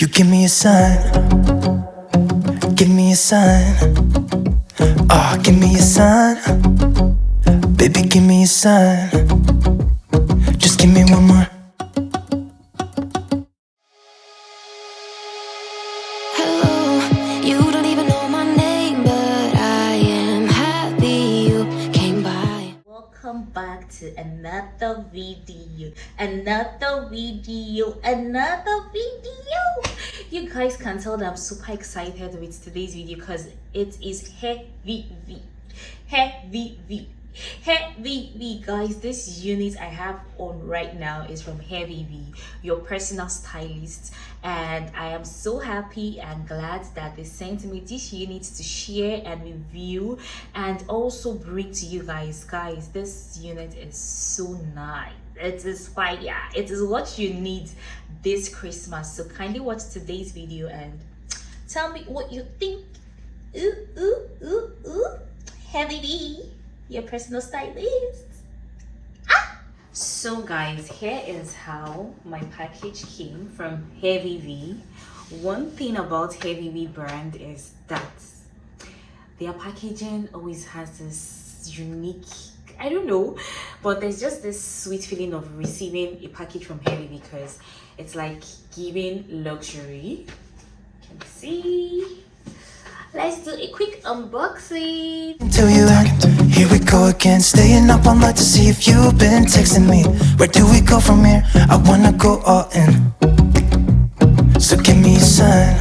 You give me a sign, give me a sign. Oh, give me a sign, baby, give me a sign. Just give me one more. Hello, you don't even know my name, but I am happy you came by. Welcome back to another video. You guys can tell that I'm super excited with today's video because it is Hairvivi. Guys, this unit I have on right now is from Hairvivi, your personal stylist, and I am so happy and glad that they sent me this unit to share and review and also bring to you guys. This unit is so nice. It is fire. It is what you need this Christmas. So kindly watch today's video and tell me what you think. Hairvivi, your personal stylist. So guys, here is how my package came from Hairvivi. One thing about Hairvivi brand is that their packaging always has this unique, I don't know, but there's just this sweet feeling of receiving a package from Hairvivi because it's like giving luxury. You can see. Let's do a quick unboxing. Until you here we go again, staying up all night to see if you've been texting me. Where do we go from here? I wanna go all in. So give me a sign.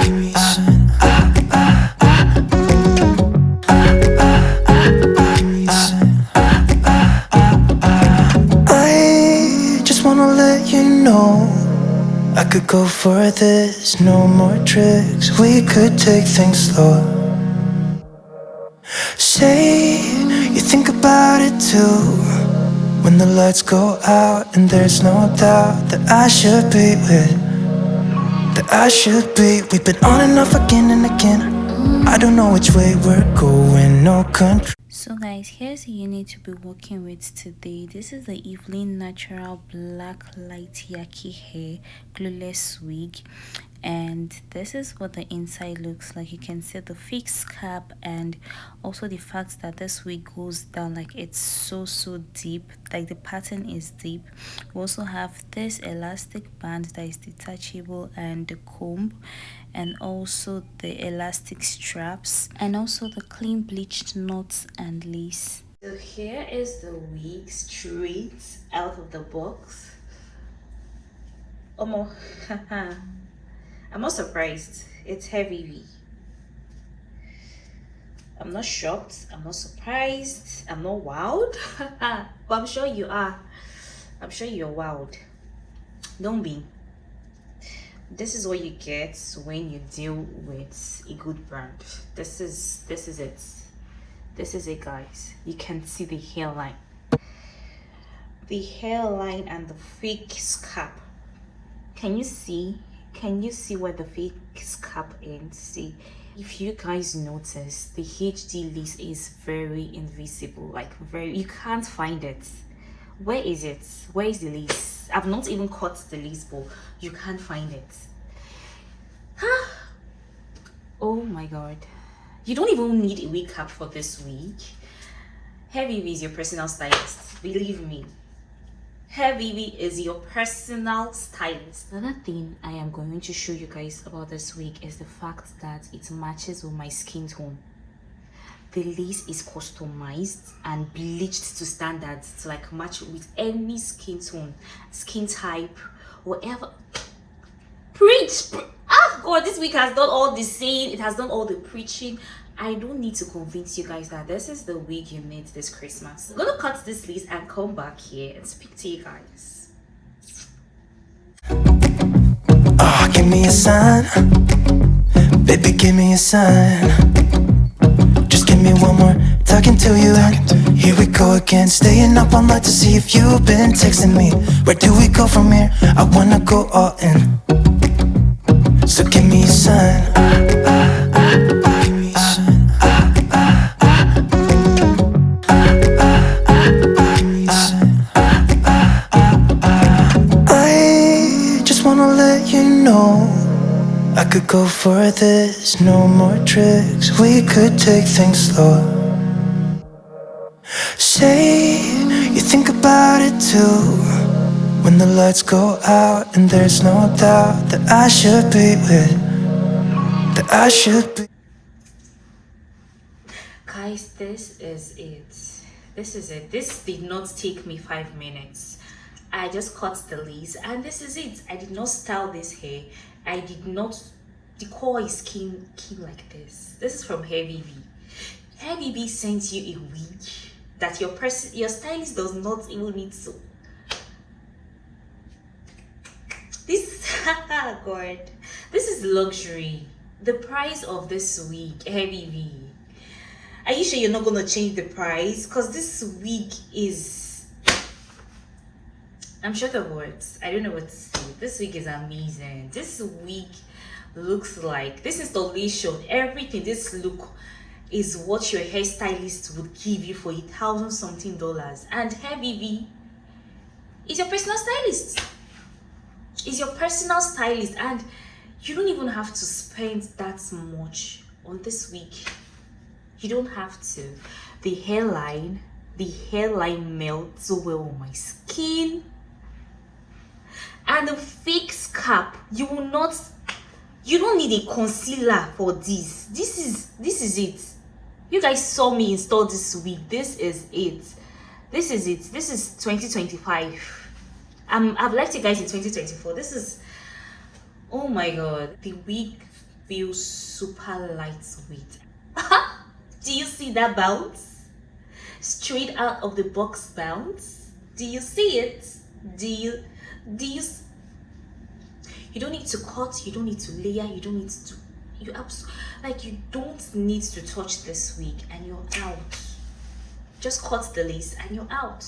Give me a sign. I just wanna let you know I could go for this, no more tricks. We could take things slow. Say you think about it too. When the lights go out and there's no doubt that I should be with, that I should be. We've been on and off again and again. I don't know which way we're going, no control. So guys, here's a unit to be working with today. This is the Evelyn natural black light yaki hair glueless wig, and this is what the inside looks like. You can see the fixed cap and also the fact that this wig goes down, like it's so deep, like the pattern is deep. We also have this elastic band that is detachable and the comb, and also the elastic straps, and also the clean bleached knots and lace. So here is the wig straight out of the box. I'm not surprised. It's Hairvivi. I'm not shocked. I'm not surprised. I'm not wowed. But I'm sure you are. I'm sure you're wowed. Don't be. This is what you get when you deal with a good brand. This is it. This is it, guys. You can see the hairline. The hairline and the fake scalp. Can you see? Can you see where the fake scalp ends? See, if you guys notice, the HD lace is very invisible, like very, you can't find it. Where is it? Where is the lace? I've not even cut the lace, but you can't find it. Oh my god, you don't even need a wig cap for this wig. Hairvivi is your personal stylist, believe me. Hairvivi is your personal stylist. Another thing I am going to show you guys about this wig is the fact that it matches with my skin tone. The lace is customized and bleached to standards to like match with any skin tone, skin type, whatever. Preach! Ah god, this wig has done all the saying, it has done all the preaching. I don't need to convince you guys that this is the wig you need this Christmas. I'm gonna cut this lace and come back here and speak to you guys. Oh, give me a sign, baby, give me a sign. Just give me one more, talking to you. Here we go again, staying up all night to see if you've been texting me. Where do we go from here? I wanna go all in. So give me a sign. Give me a sign. I just wanna let you know I could go for this, no more tricks. We could take things slow. Say you think about it too. When the lights go out and there's no doubt that I should be with, that I should be. Guys, this is it. This is it. This did not take me 5 minutes. I just cut the lace and this is it. I did not style this hair. I did not. The core is came like this. This is from Hairvivi. Hairvivi sent you a wig that your stylist does not even need to. This God, this is luxury. The price of this wig, Hairvivi. Are you sure you're not gonna change the price? Because this wig is, I'm short of words. I don't know what to say. This wig is amazing. This wig looks like, this installation, everything, this look is what your hairstylist would give you for $1,000 something. And Hairvivi is your personal stylist. Is your personal stylist, and you don't even have to spend that much on this wig. You don't have to. The hairline melts so well on my skin. And the fixed cap, you don't need a concealer for this. This is it. You guys saw me install this wig. This is it. This is it. This is 2025. I've left you guys in 2024. This is, oh my god, the wig feels super lightweight. Do you see that bounce? Straight out of the box bounce. Do you see it? Do you don't need to cut, you don't need to layer, you don't need to, you don't need to touch this wig and you're out. Just cut the lace and you're out.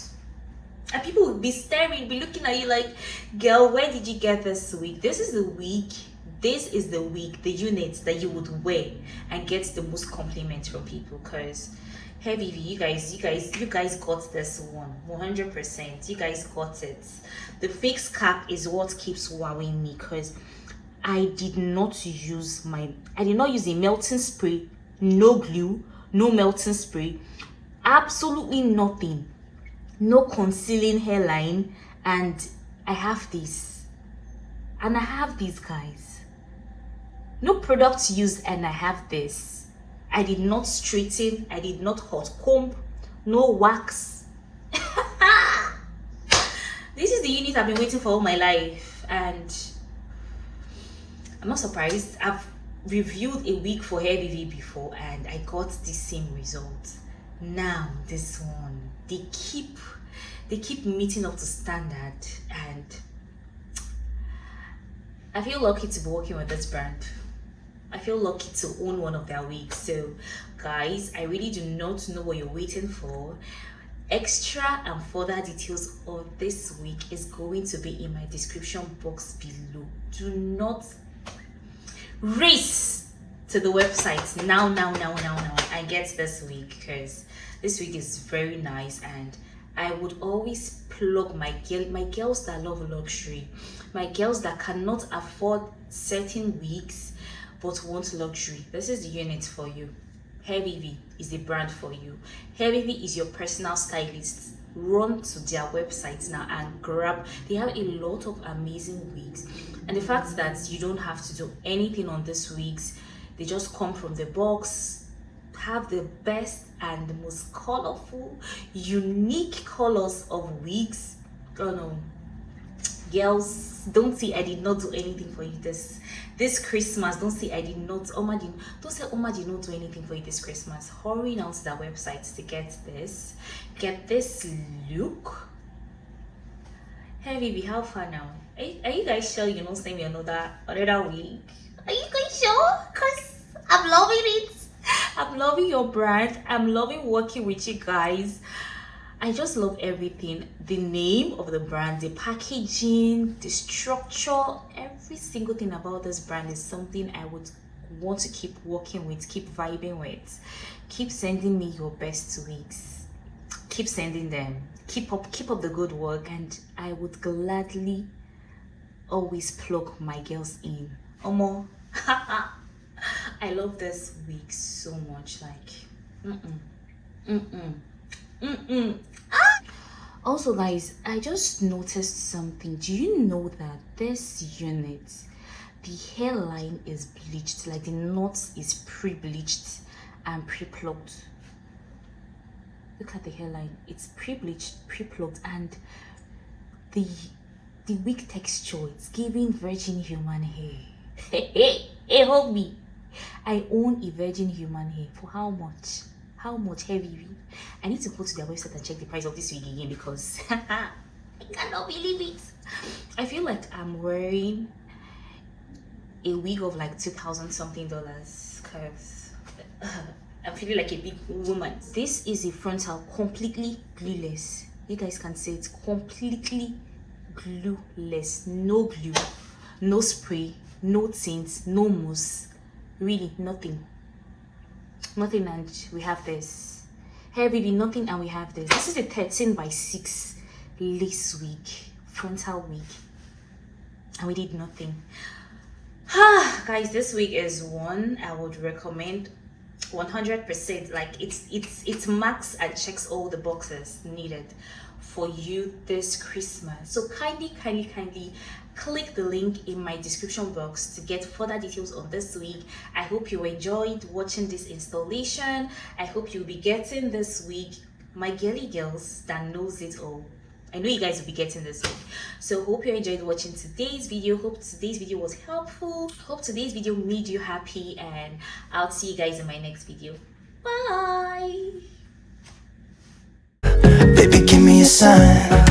And people will be staring, be looking at you like, girl, where did you get this wig? This is the wig, the unit that you would wear and get the most compliments from people. Because Hairvivi, you guys got this one 100%. You guys got it. The fixed cap is what keeps wowing me, because I did not use a melting spray, no glue, no melting spray, absolutely nothing, no concealing hairline, and I have this, and I have these, guys. No products used, and I have this. I did not straighten, I did not hot comb, no wax. This is the unit I've been waiting for all my life, and I'm not surprised. I've reviewed a wig for Hairvivi before and I got the same result. Now this one, they keep meeting up to standard, and I feel lucky to be working with this brand. I feel lucky to own one of their wigs. So guys, I really do not know what you're waiting for. Extra and further details of this wig is going to be in my description box below. Do not race to the website now and get this wig, because this wig is very nice. And I would always plug my girls that love luxury, my girls that cannot afford certain wigs but want luxury. This is the unit for you. Hairvivi is the brand for you. Hairvivi is your personal stylist. Run to their website now and grab. They have a lot of amazing wigs, and the fact that you don't have to do anything on these wigs, they just come from the box, have the best and the most colorful, unique colors of wigs. Oh no, girls, don't say I did not do anything for you this Christmas. Don't say I did not. Don't say Oma did not do anything for you this Christmas. Hurry now to their website to get this look. Hairvivi, how far now? Are you guys sure you don't send me another wig? Are you guys sure? Because I'm loving it. I'm loving your brand. I'm loving working with you guys. I just love everything. The name of the brand, the packaging, the structure, every single thing about this brand is something I would want to keep working with, keep vibing with. Keep sending me your best wigs. Keep sending them. Keep up the good work, and I would gladly always plug my girls in. Omo. I love this wig so much. Like, Also, guys, I just noticed something. Do you know that this unit, the hairline is bleached, like the knots is pre-bleached and pre-plucked? Look at the hairline, it's pre-bleached, pre-plucked, and the wig texture, it's giving virgin human hair. Hey, hold me. I own a virgin human hair. For how much? How much? Hairvivi? I need to go to their website and check the price of this wig again, because I cannot believe it. I feel like I'm wearing a wig of like $2,000 something, because I'm feeling like a big woman. This is a frontal, completely glueless. You guys can say it's completely glueless. No glue, no spray, no tint, no mousse, really nothing. And we have this. Hairvivi, nothing, and we have this. This is a 13x6 lace wig, frontal wig, and we did nothing. Guys, this wig is one I would recommend 100%. Like, it's max and checks all the boxes needed for you this Christmas. So kindly click the link in my description box to get further details on this wig. I hope you enjoyed watching this installation. I hope you'll be getting this wig, my girly girls that knows it all. I know you guys will be getting this wig. So hope you enjoyed watching today's video. Hope today's video was helpful. Hope today's video made you happy, and I'll see you guys in my next video. Bye. Baby, give me a sign.